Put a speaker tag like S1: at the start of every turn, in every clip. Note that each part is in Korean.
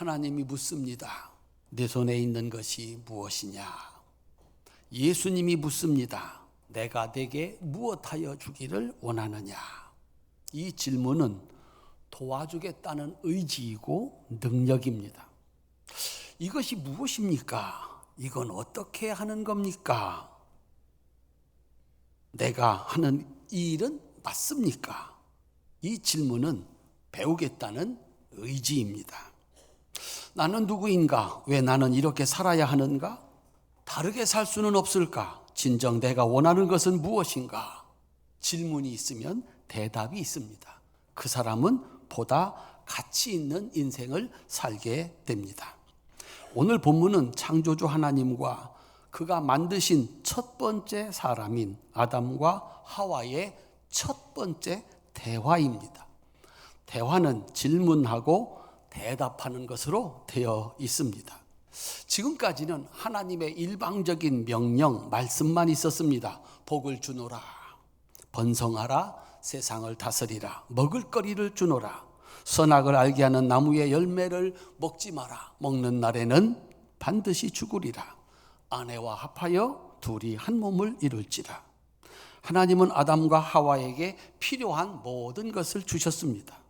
S1: 하나님이 묻습니다. 내 손에 있는 것이 무엇이냐? 예수님이 묻습니다. 내가 네게 무엇하여 주기를 원하느냐? 이 질문은 도와주겠다는 의지이고 능력입니다. 이것이 무엇입니까? 이건 어떻게 하는 겁니까? 내가 하는 이 일은 맞습니까? 이 질문은 배우겠다는 의지입니다. 나는 누구인가? 왜 나는 이렇게 살아야 하는가? 다르게 살 수는 없을까? 진정 내가 원하는 것은 무엇인가? 질문이 있으면 대답이 있습니다. 그 사람은 보다 가치 있는 인생을 살게 됩니다. 오늘 본문은 창조주 하나님과 그가 만드신 첫 번째 사람인 아담과 하와의 첫 번째 대화입니다. 대화는 질문하고 대답하는 것으로 되어 있습니다. 지금까지는 하나님의 일방적인 명령, 말씀만 있었습니다. 복을 주노라, 번성하라, 세상을 다스리라, 먹을거리를 주노라, 선악을 알게 하는 나무의 열매를 먹지 마라, 먹는 날에는 반드시 죽으리라, 아내와 합하여 둘이 한 몸을 이룰지라. 하나님은 아담과 하와에게 필요한 모든 것을 주셨습니다.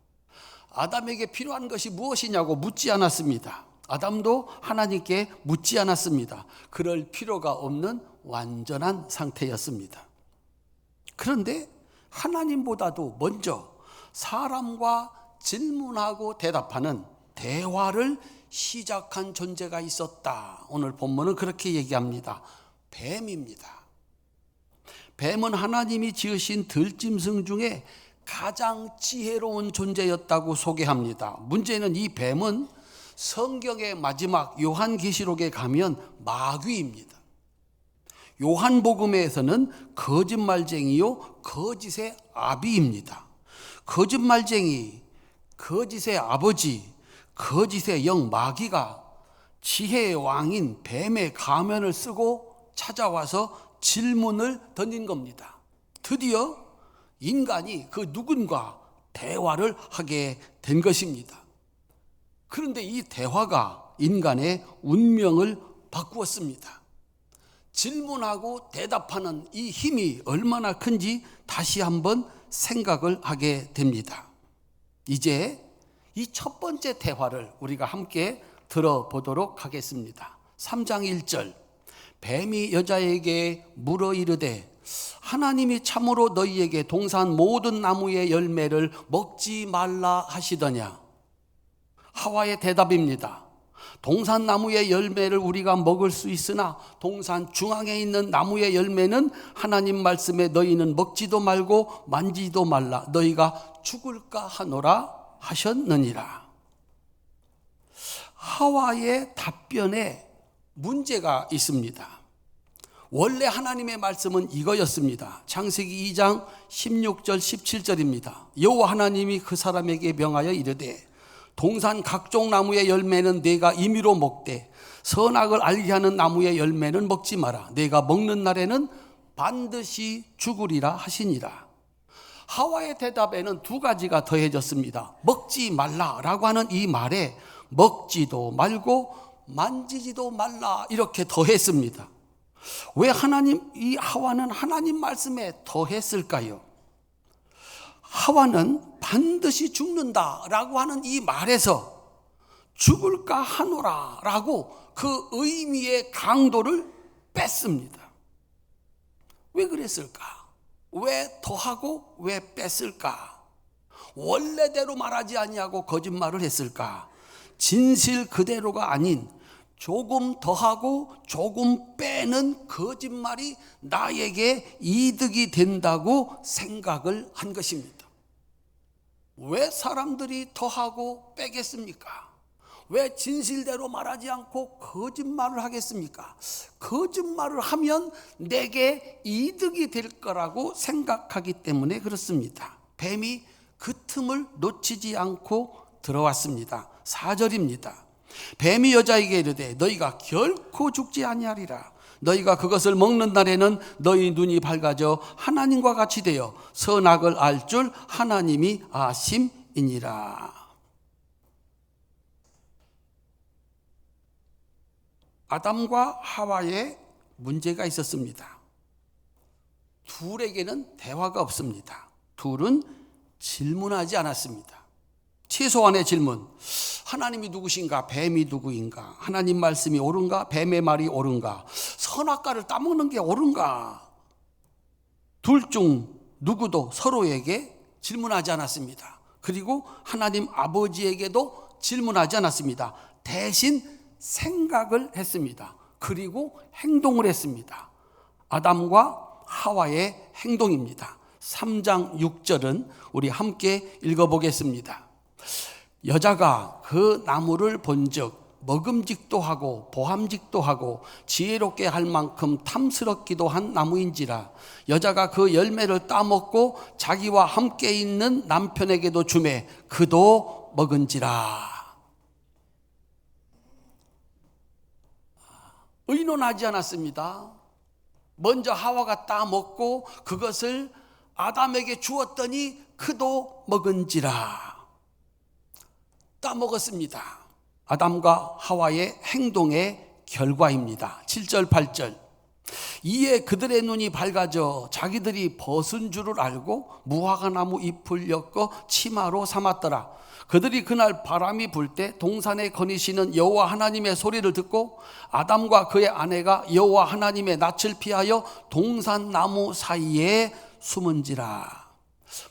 S1: 아담에게 필요한 것이 무엇이냐고 묻지 않았습니다. 아담도 하나님께 묻지 않았습니다. 그럴 필요가 없는 완전한 상태였습니다. 그런데 하나님보다도 먼저 사람과 질문하고 대답하는 대화를 시작한 존재가 있었다. 오늘 본문은 그렇게 얘기합니다. 뱀입니다. 뱀은 하나님이 지으신 들짐승 중에 가장 지혜로운 존재였다고 소개합니다. 문제는 이 뱀은 성경의 마지막 요한계시록에 가면 마귀입니다. 요한복음에서는 거짓말쟁이요 거짓의 아비입니다. 거짓말쟁이, 거짓의 아버지, 거짓의 영 마귀가 지혜의 왕인 뱀의 가면을 쓰고 찾아와서 질문을 던진 겁니다. 드디어 인간이 그 누군가 대화를 하게 된 것입니다. 그런데 이 대화가 인간의 운명을 바꾸었습니다. 질문하고 대답하는 이 힘이 얼마나 큰지 다시 한번 생각을 하게 됩니다. 이제 이 첫 번째 대화를 우리가 함께 들어보도록 하겠습니다. 3장 1절, 뱀이 여자에게 물어 이르되 하나님이 참으로 너희에게 동산 모든 나무의 열매를 먹지 말라 하시더냐? 하와의 대답입니다. 동산 나무의 열매를 우리가 먹을 수 있으나 동산 중앙에 있는 나무의 열매는 하나님 말씀에 너희는 먹지도 말고 만지지도 말라, 너희가 죽을까 하노라 하셨느니라. 하와의 답변에 문제가 있습니다. 원래 하나님의 말씀은 이거였습니다. 창세기 2장 16절 17절입니다. 여호와 하나님이 그 사람에게 명하여 이르되 동산 각종 나무의 열매는 네가 임의로 먹되 선악을 알게 하는 나무의 열매는 먹지 마라. 네가 먹는 날에는 반드시 죽으리라 하시니라. 하와의 대답에는 두 가지가 더해졌습니다. 먹지 말라라고 하는 이 말에 먹지도 말고 만지지도 말라 이렇게 더했습니다. 왜 이 하와는 하나님 말씀에 더했을까요? 하와는 반드시 죽는다라고 하는 이 말에서 죽을까 하노라라고 그 의미의 강도를 뺐습니다. 왜 그랬을까? 왜 더하고 왜 뺐을까? 원래대로 말하지 아니하고 거짓말을 했을까? 진실 그대로가 아닌 조금 더하고 조금 빼는 거짓말이 나에게 이득이 된다고 생각을 한 것입니다. 왜 사람들이 더하고 빼겠습니까? 왜 진실대로 말하지 않고 거짓말을 하겠습니까? 거짓말을 하면 내게 이득이 될 거라고 생각하기 때문에 그렇습니다. 뱀이 그 틈을 놓치지 않고 들어왔습니다. 4절입니다. 뱀이 여자에게 이르되 너희가 결코 죽지 아니하리라. 너희가 그것을 먹는 날에는 너희 눈이 밝아져 하나님과 같이 되어 선악을 알 줄 하나님이 아심이니라. 아담과 하와의 문제가 있었습니다. 둘에게는 대화가 없습니다. 둘은 질문하지 않았습니다. 최소한의 질문, 하나님이 누구신가? 뱀이 누구인가? 하나님 말씀이 옳은가? 뱀의 말이 옳은가? 선악과를 따먹는 게 옳은가? 둘 중 누구도 서로에게 질문하지 않았습니다. 그리고 하나님 아버지에게도 질문하지 않았습니다. 대신 생각을 했습니다. 그리고 행동을 했습니다. 아담과 하와의 행동입니다. 3장 6절은 우리 함께 읽어보겠습니다. 여자가 그 나무를 본즉 먹음직도 하고 보함직도 하고 지혜롭게 할 만큼 탐스럽기도 한 나무인지라 여자가 그 열매를 따먹고 자기와 함께 있는 남편에게도 주매 그도 먹은지라. 의논하지 않았습니다. 먼저 하와가 따먹고 그것을 아담에게 주었더니 그도 먹은지라. 따먹었습니다. 아담과 하와의 행동의 결과입니다. 7절 8절. 이에 그들의 눈이 밝아져 자기들이 벗은 줄을 알고 무화과나무 잎을 엮어 치마로 삼았더라. 그들이 그날 바람이 불 때 동산에 거니시는 여호와 하나님의 소리를 듣고 아담과 그의 아내가 여호와 하나님의 낯을 피하여 동산나무 사이에 숨은지라.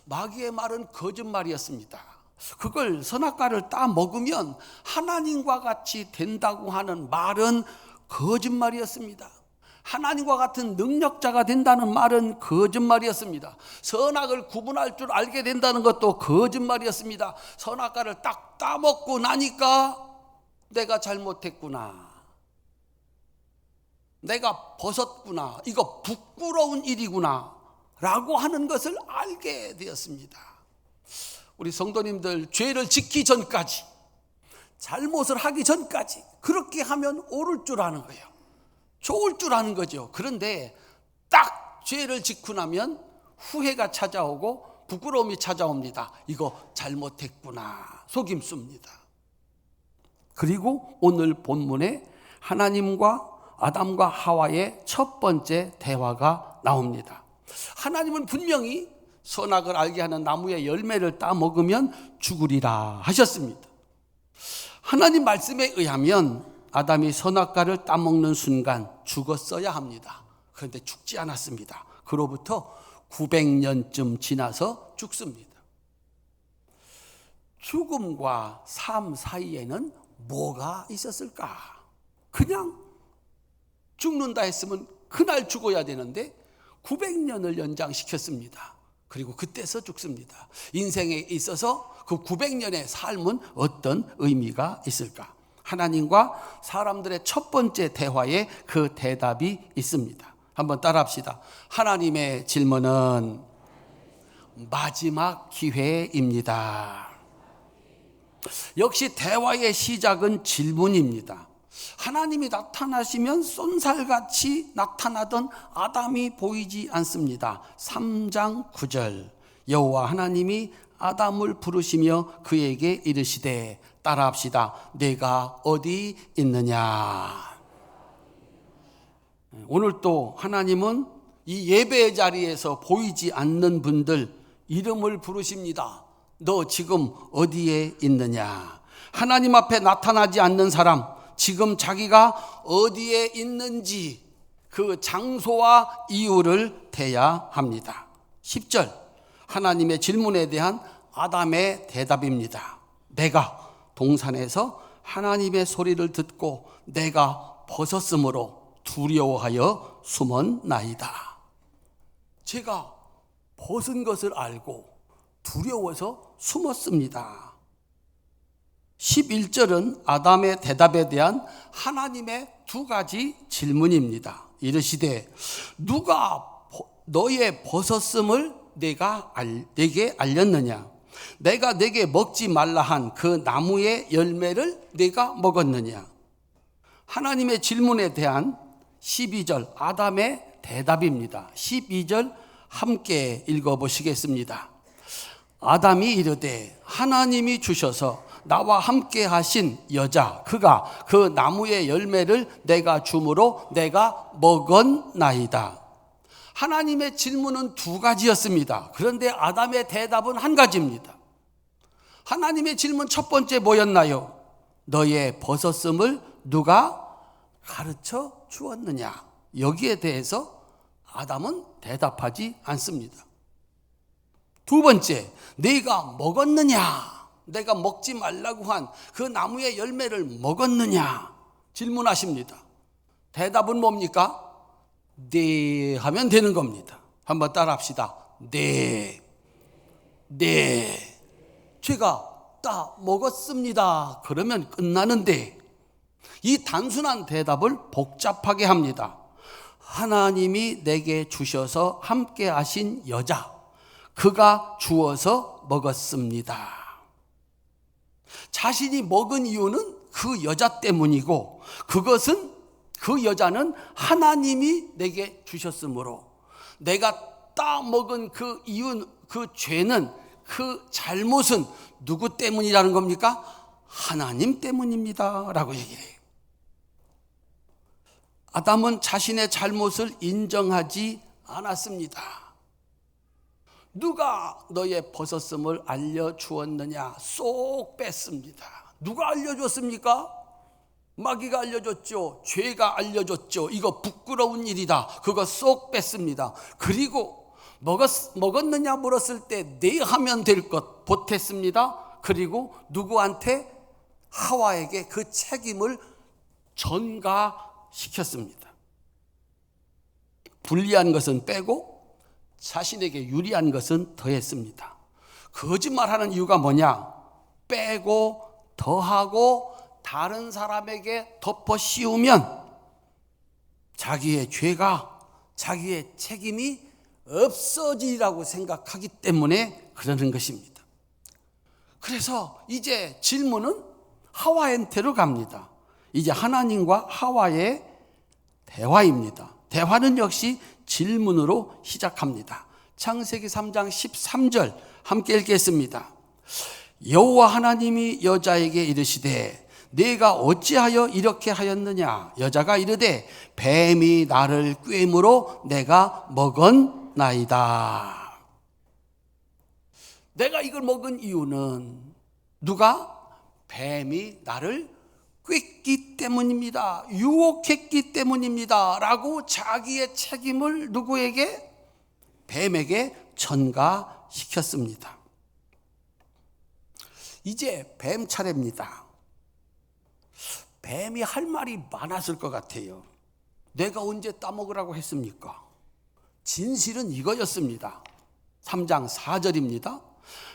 S1: 마귀의 말은 거짓말이었습니다. 그걸 선악과를 따 먹으면 하나님과 같이 된다고 하는 말은 거짓말이었습니다. 하나님과 같은 능력자가 된다는 말은 거짓말이었습니다. 선악을 구분할 줄 알게 된다는 것도 거짓말이었습니다. 선악과를 딱 따먹고 나니까 내가 잘못했구나, 내가 벗었구나, 이거 부끄러운 일이구나 라고 하는 것을 알게 되었습니다. 우리 성도님들, 죄를 짓기 전까지, 잘못을 하기 전까지 그렇게 하면 옳을 줄 아는 거예요. 좋을 줄 아는 거죠. 그런데 딱 죄를 짓고 나면 후회가 찾아오고 부끄러움이 찾아옵니다. 이거 잘못했구나, 속임수입니다. 그리고 오늘 본문에 하나님과 아담과 하와의 첫 번째 대화가 나옵니다. 하나님은 분명히 선악을 알게 하는 나무의 열매를 따먹으면 죽으리라 하셨습니다. 하나님 말씀에 의하면 아담이 선악과를 따먹는 순간 죽었어야 합니다. 그런데 죽지 않았습니다. 그로부터 900년쯤 지나서 죽습니다. 죽음과 삶 사이에는 뭐가 있었을까? 그냥 죽는다 했으면 그날 죽어야 되는데 900년을 연장시켰습니다. 그리고 그때서 죽습니다. 인생에 있어서 그 900년의 삶은 어떤 의미가 있을까? 하나님과 사람들의 첫 번째 대화에 그 대답이 있습니다. 한번 따라합시다. 하나님의 질문은 마지막 기회입니다. 역시 대화의 시작은 질문입니다. 하나님이 나타나시면 쏜살같이 나타나던 아담이 보이지 않습니다. 3장 9절. 여호와 하나님이 아담을 부르시며 그에게 이르시되, 따라합시다. 내가 어디 있느냐. 오늘 또 하나님은 이 예배의 자리에서 보이지 않는 분들 이름을 부르십니다. 너 지금 어디에 있느냐. 하나님 앞에 나타나지 않는 사람, 지금 자기가 어디에 있는지 그 장소와 이유를 대야 합니다. 10절, 하나님의 질문에 대한 아담의 대답입니다. 내가 동산에서 하나님의 소리를 듣고 내가 벗었으므로 두려워하여 숨었나이다. 제가 벗은 것을 알고 두려워서 숨었습니다. 11절은 아담의 대답에 대한 하나님의 두 가지 질문입니다. 이르시되, 누가 너의 벗었음을 내게 알렸느냐? 내가 내게 먹지 말라 한 그 나무의 열매를 내가 먹었느냐? 하나님의 질문에 대한 12절 아담의 대답입니다. 12절 함께 읽어보시겠습니다. 아담이 이르되, 하나님이 주셔서 나와 함께 하신 여자 그가 그 나무의 열매를 내가 주므로 내가 먹었나이다. 하나님의 질문은 두 가지였습니다. 그런데 아담의 대답은 한 가지입니다. 하나님의 질문 첫 번째 뭐였나요? 너의 벗었음을 누가 가르쳐 주었느냐? 여기에 대해서 아담은 대답하지 않습니다. 두 번째, 내가 먹었느냐? 내가 먹지 말라고 한 그 나무의 열매를 먹었느냐? 질문하십니다. 대답은 뭡니까? 네 하면 되는 겁니다. 한번 따라 합시다. 네. 제가 다 먹었습니다. 그러면 끝나는데 이 단순한 대답을 복잡하게 합니다. 하나님이 내게 주셔서 함께 하신 여자 그가 주어서 먹었습니다. 자신이 먹은 이유는 그 여자 때문이고 그 여자는 하나님이 내게 주셨으므로 내가 따먹은 그 이유, 그 죄는, 그 잘못은 누구 때문이라는 겁니까? 하나님 때문입니다 라고 얘기해요. 아담은 자신의 잘못을 인정하지 않았습니다. 누가 너의 벗었음을 알려주었느냐? 쏙 뺐습니다. 누가 알려줬습니까? 마귀가 알려줬죠. 죄가 알려줬죠. 이거 부끄러운 일이다. 그거 쏙 뺐습니다. 그리고 먹었느냐 물었을 때 네 하면 될 것 보탰습니다. 그리고 누구한테? 하와에게 그 책임을 전가시켰습니다. 불리한 것은 빼고 자신에게 유리한 것은 더했습니다. 거짓말하는 이유가 뭐냐? 빼고 더하고 다른 사람에게 덮어 씌우면 자기의 죄가, 자기의 책임이 없어지라고 생각하기 때문에 그러는 것입니다. 그래서 이제 질문은 하와한테로 갑니다. 이제 하나님과 하와의 대화입니다. 대화는 역시 질문으로 시작합니다. 창세기 3장 13절 함께 읽겠습니다. 여호와 하나님이 여자에게 이르시되 네가 어찌하여 이렇게 하였느냐? 여자가 이르되 뱀이 나를 꾀므로 내가 먹었나이다. 내가 이걸 먹은 이유는 누가? 뱀이 나를 꾀기 때문입니다. 유혹했기 때문입니다. 라고 자기의 책임을 누구에게? 뱀에게 전가시켰습니다. 이제 뱀 차례입니다. 뱀이 할 말이 많았을 것 같아요. 내가 언제 따먹으라고 했습니까? 진실은 이거였습니다. 3장 4절입니다.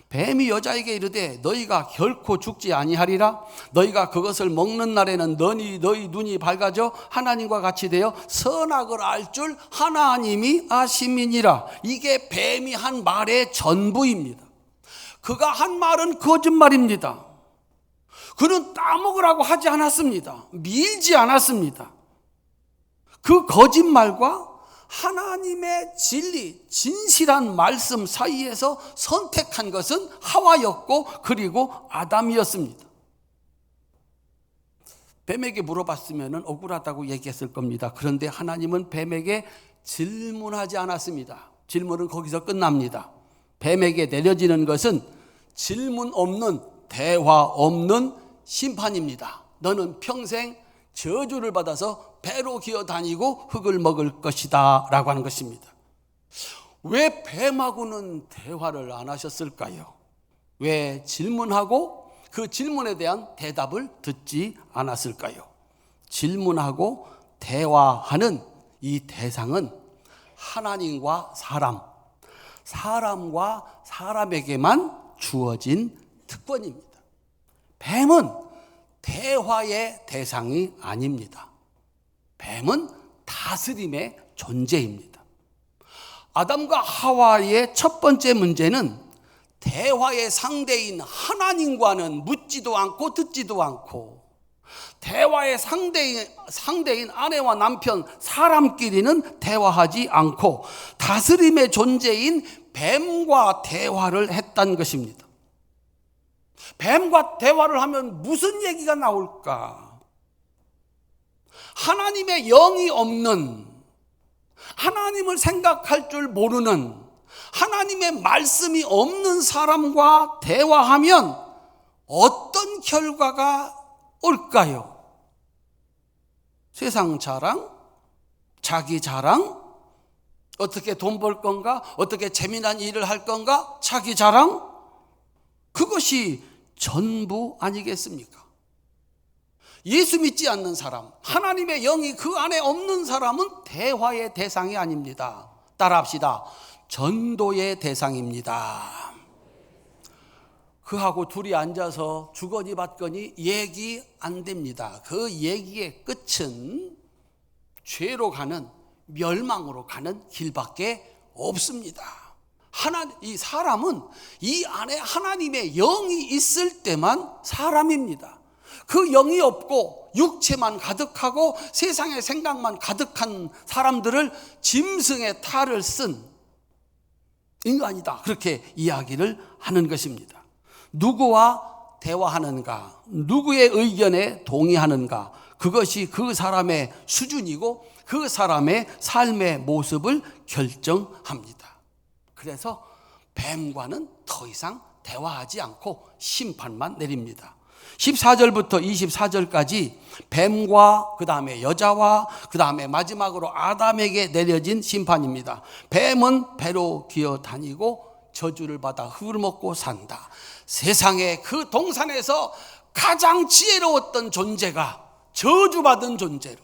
S1: 뱀이 여자에게 이르되 너희가 결코 죽지 아니하리라. 너희가 그것을 먹는 날에는 너희 눈이 밝아져 하나님과 같이 되어 선악을 알 줄 하나님이 아심이니라. 이게 뱀이 한 말의 전부입니다. 그가 한 말은 거짓말입니다. 그는 따먹으라고 하지 않았습니다. 밀지 않았습니다. 그 거짓말과 하나님의 진리, 진실한 말씀 사이에서 선택한 것은 하와였고 그리고 아담이었습니다. 뱀에게 물어봤으면 억울하다고 얘기했을 겁니다. 그런데 하나님은 뱀에게 질문하지 않았습니다. 질문은 거기서 끝납니다. 뱀에게 내려지는 것은 질문 없는, 대화 없는 심판입니다. 너는 평생 저주를 받아서 배로 기어다니고 흙을 먹을 것이다 라고 하는 것입니다. 왜 뱀하고는 대화를 안 하셨을까요? 왜 질문하고 그 질문에 대한 대답을 듣지 않았을까요? 질문하고 대화하는 이 대상은 하나님과 사람, 사람과 사람에게만 주어진 특권입니다. 뱀은 대화의 대상이 아닙니다. 뱀은 다스림의 존재입니다. 아담과 하와의 첫 번째 문제는 대화의 상대인 하나님과는 묻지도 않고 듣지도 않고, 대화의 상대인 아내와 남편, 사람끼리는 대화하지 않고 다스림의 존재인 뱀과 대화를 했다는 것입니다. 뱀과 대화를 하면 무슨 얘기가 나올까? 하나님의 영이 없는, 하나님을 생각할 줄 모르는, 하나님의 말씀이 없는 사람과 대화하면 어떤 결과가 올까요? 세상 자랑, 자기 자랑, 어떻게 돈 벌 건가? 어떻게 재미난 일을 할 건가? 자기 자랑? 그것이 전부 아니겠습니까? 예수 믿지 않는 사람, 하나님의 영이 그 안에 없는 사람은 대화의 대상이 아닙니다. 따라합시다. 전도의 대상입니다. 그하고 둘이 앉아서 주거니 받거니 얘기 안 됩니다. 그 얘기의 끝은 죄로 가는, 멸망으로 가는 길밖에 없습니다. 이 사람은 이 안에 하나님의 영이 있을 때만 사람입니다. 그 영이 없고 육체만 가득하고 세상의 생각만 가득한 사람들을 짐승의 탈을 쓴 인간이다, 그렇게 이야기를 하는 것입니다. 누구와 대화하는가, 누구의 의견에 동의하는가, 그것이 그 사람의 수준이고 그 사람의 삶의 모습을 결정합니다. 그래서 뱀과는 더 이상 대화하지 않고 심판만 내립니다. 14절부터 24절까지 뱀과 그 다음에 여자와 그 다음에 마지막으로 아담에게 내려진 심판입니다. 뱀은 배로 기어다니고 저주를 받아 흙을 먹고 산다. 세상에 그 동산에서 가장 지혜로웠던 존재가 저주받은 존재로,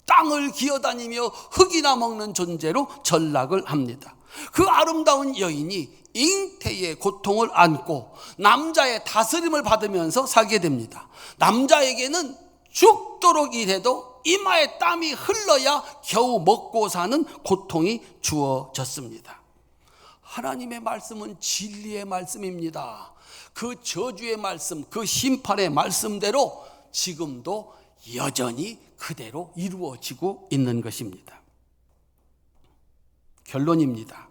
S1: 땅을 기어다니며 흙이나 먹는 존재로 전락을 합니다. 그 아름다운 여인이 잉태의 고통을 안고 남자의 다스림을 받으면서 살게 됩니다. 남자에게는 죽도록 일해도 이마에 땀이 흘러야 겨우 먹고 사는 고통이 주어졌습니다. 하나님의 말씀은 진리의 말씀입니다. 그 저주의 말씀, 그 심판의 말씀대로 지금도 여전히 그대로 이루어지고 있는 것입니다. 결론입니다.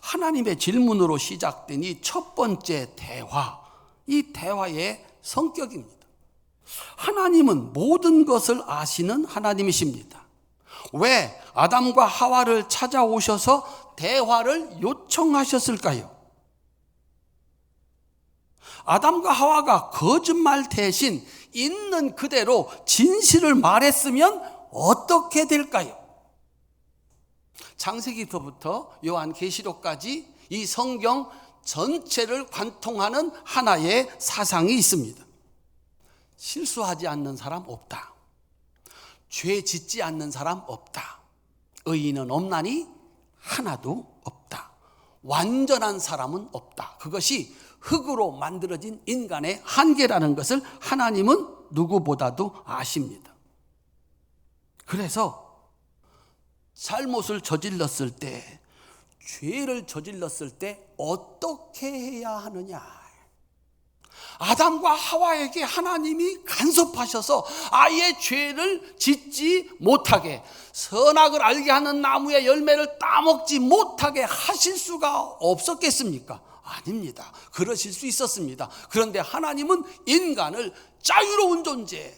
S1: 하나님의 질문으로 시작된 이 첫 번째 대화, 이 대화의 성격입니다. 하나님은 모든 것을 아시는 하나님이십니다. 왜 아담과 하와를 찾아오셔서 대화를 요청하셨을까요? 아담과 하와가 거짓말 대신 있는 그대로 진실을 말했으면 어떻게 될까요? 창세기부터 요한계시록까지 이 성경 전체를 관통하는 하나의 사상이 있습니다. 실수하지 않는 사람 없다. 죄 짓지 않는 사람 없다. 의인은 없나니 하나도 없다. 완전한 사람은 없다. 그것이 흙으로 만들어진 인간의 한계라는 것을 하나님은 누구보다도 아십니다. 그래서 잘못을 저질렀을 때, 죄를 저질렀을 때 어떻게 해야 하느냐? 아담과 하와에게 하나님이 간섭하셔서 아예 죄를 짓지 못하게, 선악을 알게 하는 나무의 열매를 따먹지 못하게 하실 수가 없었겠습니까? 아닙니다. 그러실 수 있었습니다. 그런데 하나님은 인간을 자유로운 존재,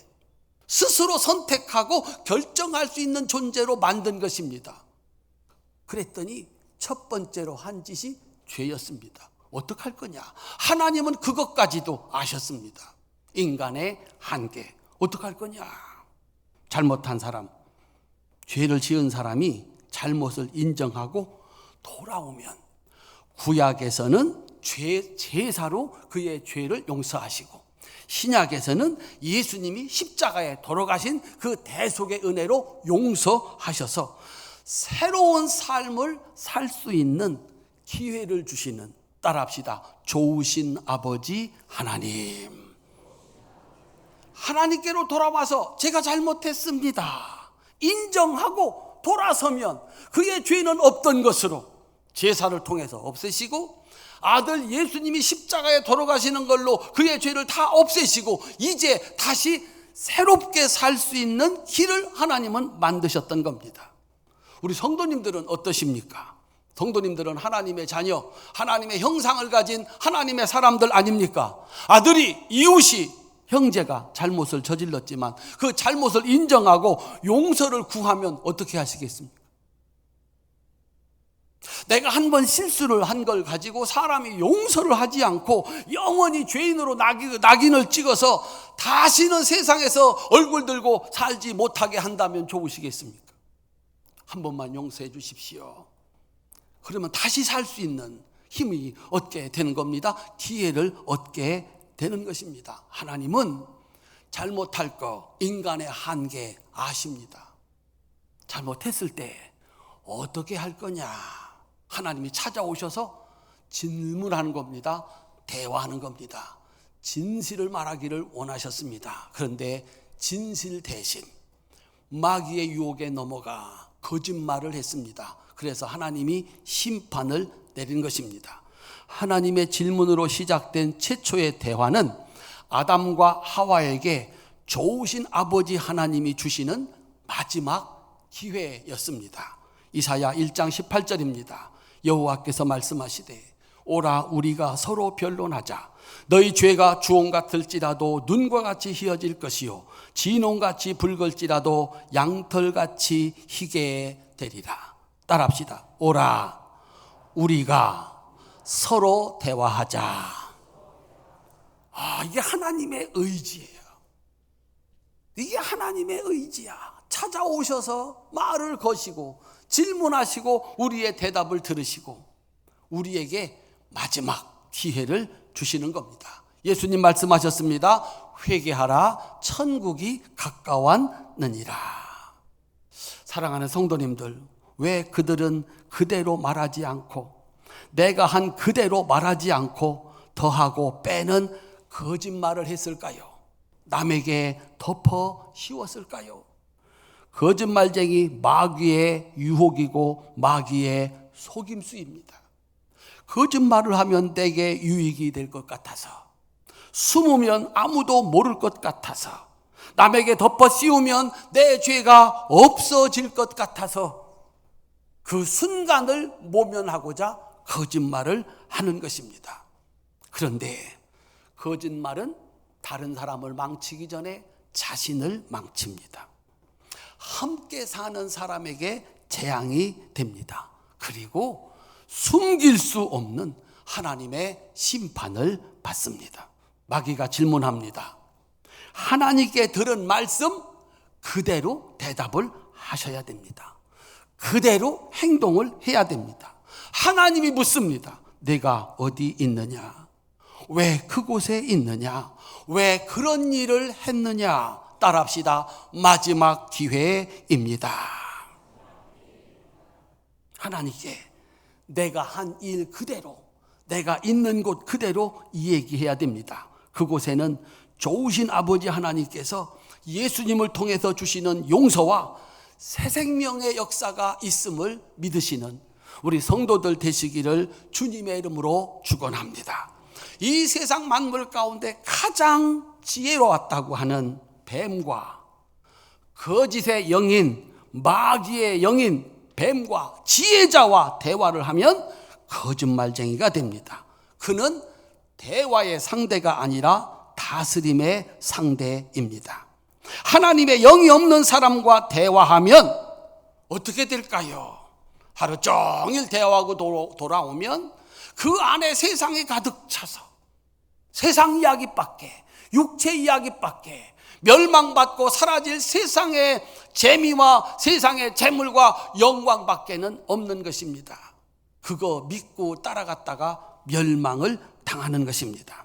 S1: 스스로 선택하고 결정할 수 있는 존재로 만든 것입니다. 그랬더니 첫 번째로 한 짓이 죄였습니다. 어떡할 거냐? 하나님은 그것까지도 아셨습니다. 인간의 한계, 어떡할 거냐? 잘못한 사람, 죄를 지은 사람이 잘못을 인정하고 돌아오면 구약에서는 제사로 그의 죄를 용서하시고, 신약에서는 예수님이 십자가에 돌아가신 그 대속의 은혜로 용서하셔서 새로운 삶을 살 수 있는 기회를 주시는, 따라합시다, 좋으신 아버지 하나님. 하나님께로 돌아와서 제가 잘못했습니다 인정하고 돌아서면 그의 죄는 없던 것으로 제사를 통해서 없애시고, 아들 예수님이 십자가에 돌아가시는 걸로 그의 죄를 다 없애시고 이제 다시 새롭게 살 수 있는 길을 하나님은 만드셨던 겁니다. 우리 성도님들은 어떠십니까? 성도님들은 하나님의 자녀, 하나님의 형상을 가진 하나님의 사람들 아닙니까? 아들이, 이웃이, 형제가 잘못을 저질렀지만 그 잘못을 인정하고 용서를 구하면 어떻게 하시겠습니까? 내가 한 번 실수를 한 걸 가지고 사람이 용서를 하지 않고 영원히 죄인으로 낙인을 찍어서 다시는 세상에서 얼굴 들고 살지 못하게 한다면 좋으시겠습니까? 한 번만 용서해 주십시오. 그러면 다시 살 수 있는 힘이 얻게 되는 겁니다. 기회를 얻게 되는 것입니다. 하나님은 잘못할 거, 인간의 한계 아십니다. 잘못했을 때 어떻게 할 거냐? 하나님이 찾아오셔서 질문하는 겁니다. 대화하는 겁니다. 진실을 말하기를 원하셨습니다. 그런데 진실 대신 마귀의 유혹에 넘어가 거짓말을 했습니다. 그래서 하나님이 심판을 내린 것입니다. 하나님의 질문으로 시작된 최초의 대화는 아담과 하와에게 좋으신 아버지 하나님이 주시는 마지막 기회였습니다. 이사야 1장 18절입니다. 여호와께서 말씀하시되 오라 우리가 서로 변론하자. 너희 죄가 주홍 같을지라도 눈과 같이 희어질 것이요 진홍같이 붉을지라도 양털같이 희게 되리라. 따라합시다. 오라 우리가 서로 대화하자. 이게 하나님의 의지예요. 이게 하나님의 의지야. 찾아오셔서 말을 거시고 질문하시고 우리의 대답을 들으시고 우리에게 마지막 기회를 주시는 겁니다. 예수님 말씀하셨습니다. 회개하라 천국이 가까웠느니라. 사랑하는 성도님들, 왜 그들은 그대로 말하지 않고 내가 한 그대로 말하지 않고 더하고 빼는 거짓말을 했을까요? 남에게 덮어 씌웠을까요? 거짓말쟁이 마귀의 유혹이고 마귀의 속임수입니다. 거짓말을 하면 내게 유익이 될 것 같아서, 숨으면 아무도 모를 것 같아서, 남에게 덮어 씌우면 내 죄가 없어질 것 같아서 그 순간을 모면하고자 거짓말을 하는 것입니다. 그런데 거짓말은 다른 사람을 망치기 전에 자신을 망칩니다. 함께 사는 사람에게 재앙이 됩니다. 그리고 숨길 수 없는 하나님의 심판을 받습니다. 마귀가 질문합니다. 하나님께 들은 말씀 그대로 대답을 하셔야 됩니다. 그대로 행동을 해야 됩니다. 하나님이 묻습니다. 내가 어디 있느냐? 왜 그곳에 있느냐? 왜 그런 일을 했느냐? 따라합시다. 마지막 기회입니다. 하나님께 내가 한 일 그대로, 내가 있는 곳 그대로 이야기해야 됩니다. 그곳에는 좋으신 아버지 하나님께서 예수님을 통해서 주시는 용서와 새 생명의 역사가 있음을 믿으시는 우리 성도들 되시기를 주님의 이름으로 축원합니다. 이 세상 만물 가운데 가장 지혜로웠다고 하는 뱀과 거짓의 영인, 마귀의 영인 뱀과 지혜자와 대화를 하면 거짓말쟁이가 됩니다. 그는 대화의 상대가 아니라 다스림의 상대입니다. 하나님의 영이 없는 사람과 대화하면 어떻게 될까요? 하루 종일 대화하고 돌아오면 그 안에 세상이 가득 차서 세상 이야기밖에, 육체 이야기밖에, 멸망받고 사라질 세상의 재미와 세상의 재물과 영광밖에는 없는 것입니다. 그거 믿고 따라갔다가 멸망을 당하는 것입니다.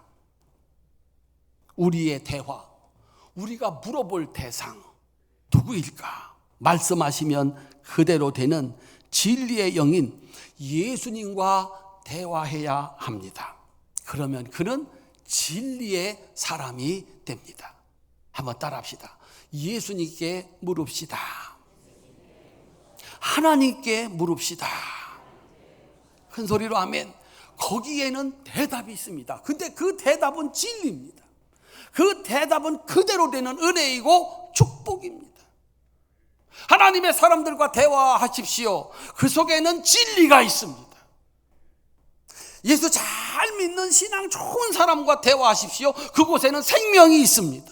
S1: 우리의 대화, 우리가 물어볼 대상 누구일까? 말씀하시면 그대로 되는 진리의 영인 예수님과 대화해야 합니다. 그러면 그는 진리의 사람이 됩니다. 한번 따라합시다. 예수님께 물읍시다. 하나님께 물읍시다. 큰 소리로 아멘. 거기에는 대답이 있습니다. 근데 그 대답은 진리입니다. 그 대답은 그대로 되는 은혜이고 축복입니다. 하나님의 사람들과 대화하십시오. 그 속에는 진리가 있습니다. 예수 잘 믿는 신앙 좋은 사람과 대화하십시오. 그곳에는 생명이 있습니다.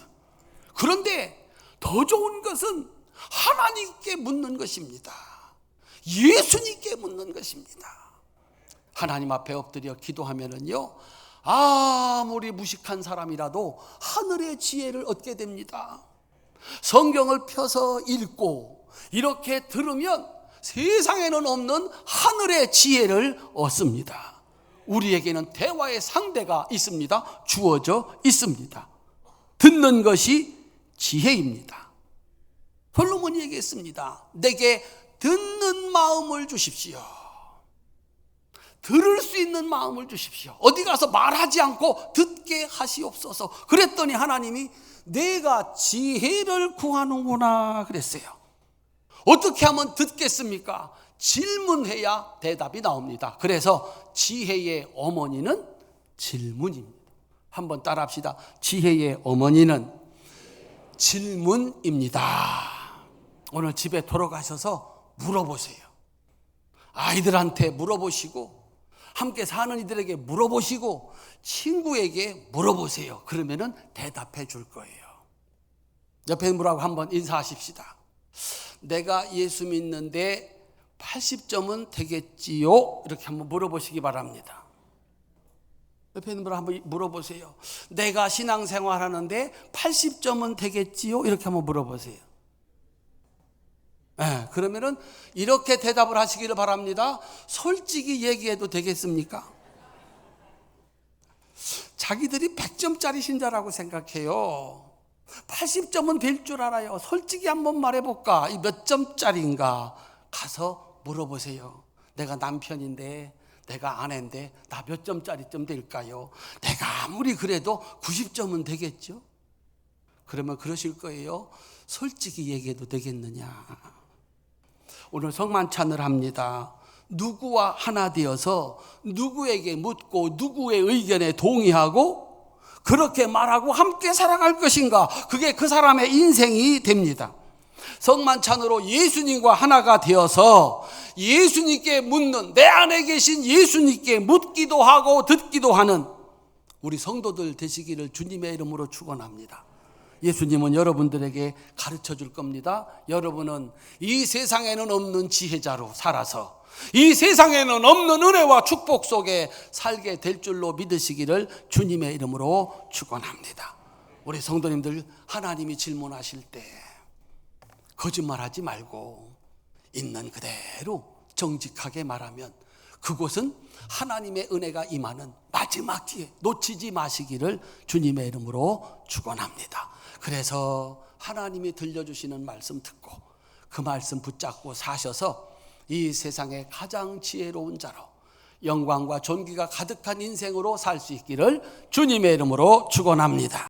S1: 그런데 더 좋은 것은 하나님께 묻는 것입니다. 예수님께 묻는 것입니다. 하나님 앞에 엎드려 기도하면은요, 아무리 무식한 사람이라도 하늘의 지혜를 얻게 됩니다. 성경을 펴서 읽고 이렇게 들으면 세상에는 없는 하늘의 지혜를 얻습니다. 우리에게는 대화의 상대가 있습니다. 주어져 있습니다. 듣는 것이 지혜입니다. 솔로몬이 얘기했습니다. 내게 듣는 마음을 주십시오. 들을 수 있는 마음을 주십시오. 어디 가서 말하지 않고 듣게 하시옵소서. 그랬더니 하나님이 내가 지혜를 구하는구나 그랬어요. 어떻게 하면 듣겠습니까? 질문해야 대답이 나옵니다. 그래서 지혜의 어머니는 질문입니다. 한번 따라합시다. 지혜의 어머니는 질문입니다. 오늘 집에 돌아가셔서 물어보세요. 아이들한테 물어보시고, 함께 사는 이들에게 물어보시고, 친구에게 물어보세요. 그러면은 대답해 줄 거예요. 옆에 있는 분하고 한번 인사하십시다. 내가 예수 믿는데 80점은 되겠지요? 이렇게 한번 물어보시기 바랍니다. 옆에 있는 분하고 한번 물어보세요. 내가 신앙생활 하는데 80점은 되겠지요? 이렇게 한번 물어보세요. 네, 그러면은 이렇게 대답을 하시기를 바랍니다. 솔직히 얘기해도 되겠습니까? 자기들이 100점짜리 신자라고 생각해요. 80점은 될 줄 알아요. 솔직히 한번 말해볼까? 이 몇 점짜리인가? 가서 물어보세요. 내가 남편인데, 내가 아내인데 나 몇 점짜리쯤 될까요? 내가 아무리 그래도 90점은 되겠죠? 그러면 그러실 거예요. 솔직히 얘기해도 되겠느냐? 오늘 성만찬을 합니다. 누구와 하나 되어서 누구에게 묻고 누구의 의견에 동의하고 그렇게 말하고 함께 살아갈 것인가? 그게 그 사람의 인생이 됩니다. 성만찬으로 예수님과 하나가 되어서 예수님께 묻는, 내 안에 계신 예수님께 묻기도 하고 듣기도 하는 우리 성도들 되시기를 주님의 이름으로 축원합니다. 예수님은 여러분들에게 가르쳐 줄 겁니다. 여러분은 이 세상에는 없는 지혜자로 살아서 이 세상에는 없는 은혜와 축복 속에 살게 될 줄로 믿으시기를 주님의 이름으로 축원합니다. 우리 성도님들, 하나님이 질문하실 때 거짓말하지 말고 있는 그대로 정직하게 말하면 그곳은 하나님의 은혜가 임하는 마지막 기회, 놓치지 마시기를 주님의 이름으로 축원합니다. 그래서 하나님이 들려주시는 말씀 듣고 그 말씀 붙잡고 사셔서 이 세상의 가장 지혜로운 자로 영광과 존귀가 가득한 인생으로 살 수 있기를 주님의 이름으로 축원합니다.